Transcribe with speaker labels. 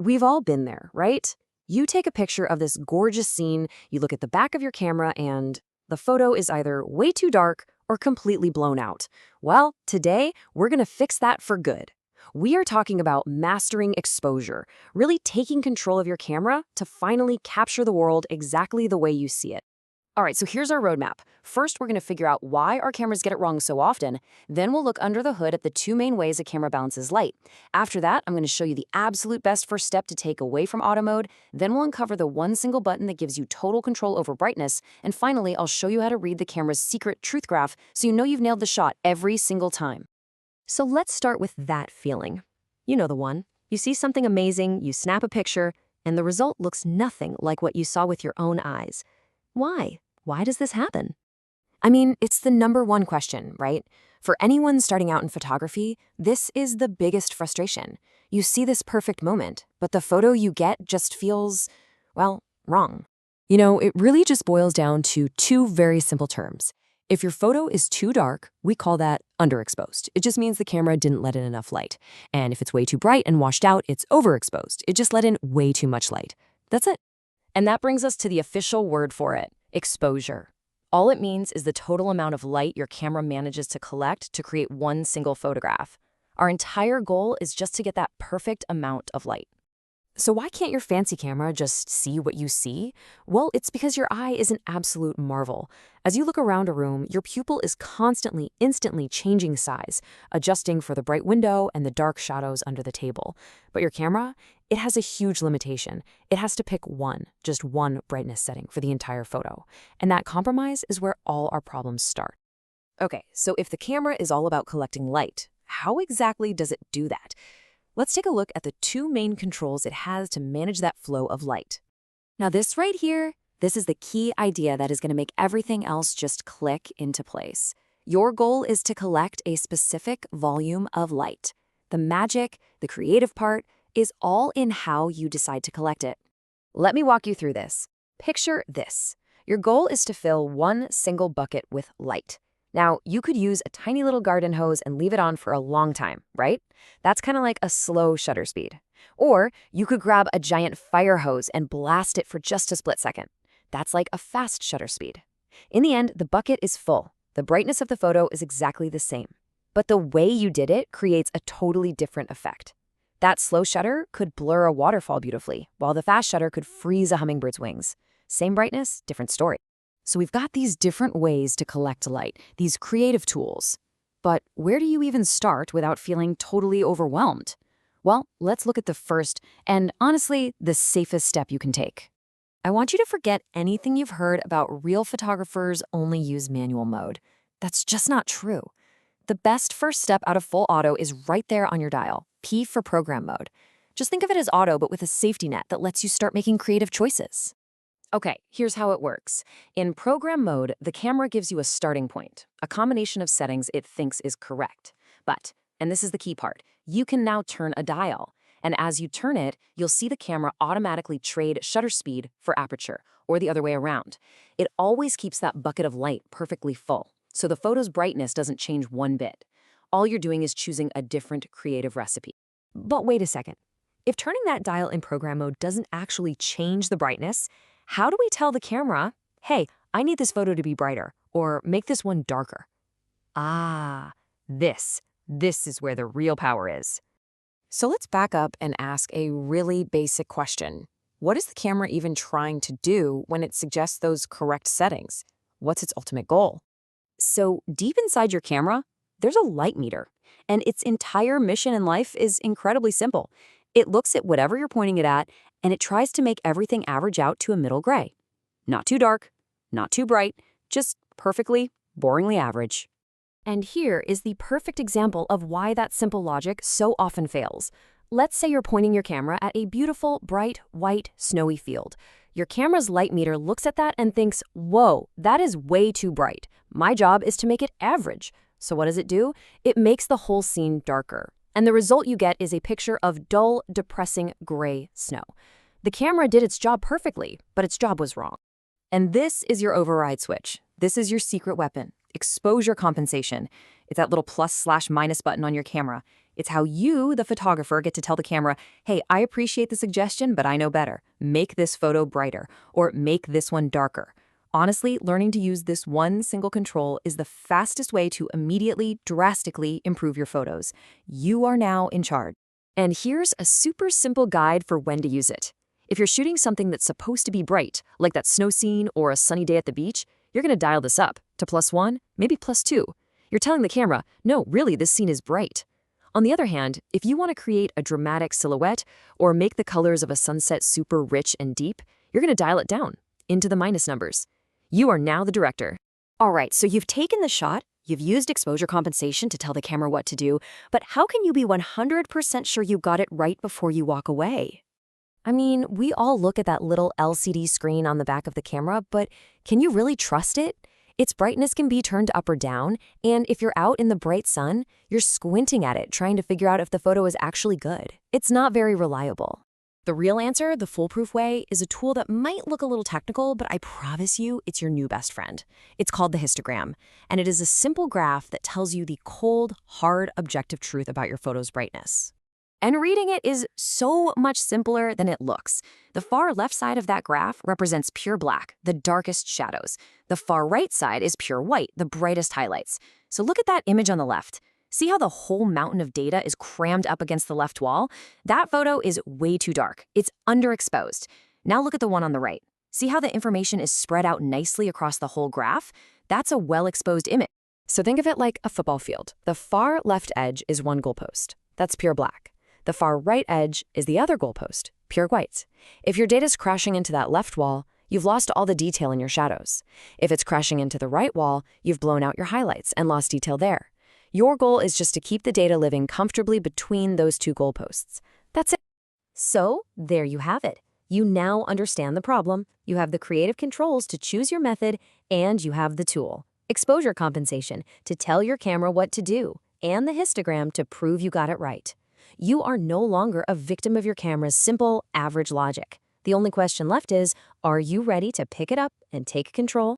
Speaker 1: We've all been there, right? You take a picture of this gorgeous scene, you look at the back of your camera, and the photo is either way too dark or completely blown out. Well, today, we're going to fix that for good. We are talking about mastering exposure, really taking control of your camera to finally capture the world exactly the way you see it. All right, so here's our roadmap. First, we're going to figure out why our cameras get it wrong so often. Then we'll look under the hood at the two main ways a camera balances light. After that, I'm going to show you the absolute best first step to take away from auto mode. Then we'll uncover the one single button that gives you total control over brightness. And finally, I'll show you how to read the camera's secret truth graph so you know you've nailed the shot every single time.
Speaker 2: So let's start with that feeling. You know the one. You see something amazing, you snap a picture, and the result looks nothing like what you saw with your own eyes. Why? Why does this happen?
Speaker 1: I mean, it's the number one question, right? For anyone starting out in photography, this is the biggest frustration. You see this perfect moment, but the photo you get just feels, well, wrong. You know, it really just boils down to two very simple terms. If your photo is too dark, we call that underexposed. It just means the camera didn't let in enough light. And if it's way too bright and washed out, it's overexposed. It just let in way too much light. That's it. And that brings us to the official word for it, exposure. All it means is the total amount of light your camera manages to collect to create one single photograph. Our entire goal is just to get that perfect amount of light. So why can't your fancy camera just see what you see? Well, it's because your eye is an absolute marvel. As you look around a room, your pupil is constantly, instantly changing size, adjusting for the bright window and the dark shadows under the table. But your camera, it has a huge limitation. It has to pick just one brightness setting for the entire photo. And that compromise is where all our problems start. Okay, so if the camera is all about collecting light, how exactly does it do that? Let's take a look at the two main controls it has to manage that flow of light. Now this right here, this is the key idea that is going to make everything else just click into place. Your goal is to collect a specific volume of light. The magic, the creative part, is all in how you decide to collect it. Let me walk you through this. Picture this. Your goal is to fill one single bucket with light. Now, you could use a tiny little garden hose and leave it on for a long time, right? That's kind of like a slow shutter speed. Or you could grab a giant fire hose and blast it for just a split second. That's like a fast shutter speed. In the end, the bucket is full. The brightness of the photo is exactly the same. But the way you did it creates a totally different effect. That slow shutter could blur a waterfall beautifully, while the fast shutter could freeze a hummingbird's wings. Same brightness, different story. So we've got these different ways to collect light, these creative tools. But where do you even start without feeling totally overwhelmed? Well, let's look at the first and, honestly, the safest step you can take. I want you to forget anything you've heard about real photographers only use manual mode. That's just not true. The best first step out of full auto is right there on your dial, P for program mode. Just think of it as auto, but with a safety net that lets you start making creative choices. Okay, here's how it works. In program mode, the camera gives you a starting point, a combination of settings it thinks is correct. But, and this is the key part, you can now turn a dial. And as you turn it, you'll see the camera automatically trade shutter speed for aperture, or the other way around. It always keeps that bucket of light perfectly full, so the photo's brightness doesn't change one bit. All you're doing is choosing a different creative recipe.
Speaker 2: But wait a second. If turning that dial in program mode doesn't actually change the brightness, how do we tell the camera, hey, I need this photo to be brighter, or make this one darker? Ah, this is where the real power is.
Speaker 1: So let's back up and ask a really basic question. What is the camera even trying to do when it suggests those correct settings? What's its ultimate goal? So deep inside your camera, there's a light meter, and its entire mission in life is incredibly simple. It looks at whatever you're pointing it at, and it tries to make everything average out to a middle gray. Not too dark, not too bright, just perfectly, boringly average. And here is the perfect example of why that simple logic so often fails. Let's say you're pointing your camera at a beautiful, bright, white, snowy field. Your camera's light meter looks at that and thinks, whoa, that is way too bright. My job is to make it average. So what does it do? It makes the whole scene darker. And the result you get is a picture of dull, depressing gray snow. The camera did its job perfectly, but its job was wrong. And this is your override switch. This is your secret weapon, exposure compensation. It's that little plus/minus button on your camera.
Speaker 2: It's how you, the photographer, get to tell the camera, hey, I appreciate the suggestion, but I know better. Make this photo brighter, or make this one darker. Honestly, learning to use this one single control is the fastest way to immediately, drastically improve your photos. You are now in charge. And here's a super simple guide for when to use it. If you're shooting something that's supposed to be bright, like that snow scene or a sunny day at the beach, you're going to dial this up to +1, maybe +2. You're telling the camera, no, really, this scene is bright. On the other hand, if you want to create a dramatic silhouette or make the colors of a sunset super rich and deep, you're going to dial it down into the minus numbers. You are now the director.
Speaker 3: All right, so you've taken the shot, you've used exposure compensation to tell the camera what to do, but how can you be 100% sure you got it right before you walk away?
Speaker 1: I mean, we all look at that little LCD screen on the back of the camera, but can you really trust it? Its brightness can be turned up or down, and if you're out in the bright sun, you're squinting at it trying to figure out if the photo is actually good. It's not very reliable. The real answer, the foolproof way, is a tool that might look a little technical, but I promise you it's your new best friend. It's called the histogram, and it is a simple graph that tells you the cold, hard, objective truth about your photo's brightness. And reading it is so much simpler than it looks. The far left side of that graph represents pure black, the darkest shadows. The far right side is pure white, the brightest highlights. So look at that image on the left. See how the whole mountain of data is crammed up against the left wall? That photo is way too dark. It's underexposed. Now look at the one on the right. See how the information is spread out nicely across the whole graph? That's a well-exposed image. So think of it like a football field. The far left edge is one goalpost. That's pure black. The far right edge is the other goalpost, pure white. If your data's crashing into that left wall, you've lost all the detail in your shadows. If it's crashing into the right wall, you've blown out your highlights and lost detail there. Your goal is just to keep the data living comfortably between those two goalposts. That's it. So, there you have it. You now understand the problem, you have the creative controls to choose your method, and you have the tool, exposure compensation, to tell your camera what to do, and the histogram to prove you got it right. You are no longer a victim of your camera's simple, average logic. The only question left is, are you ready to pick it up and take control?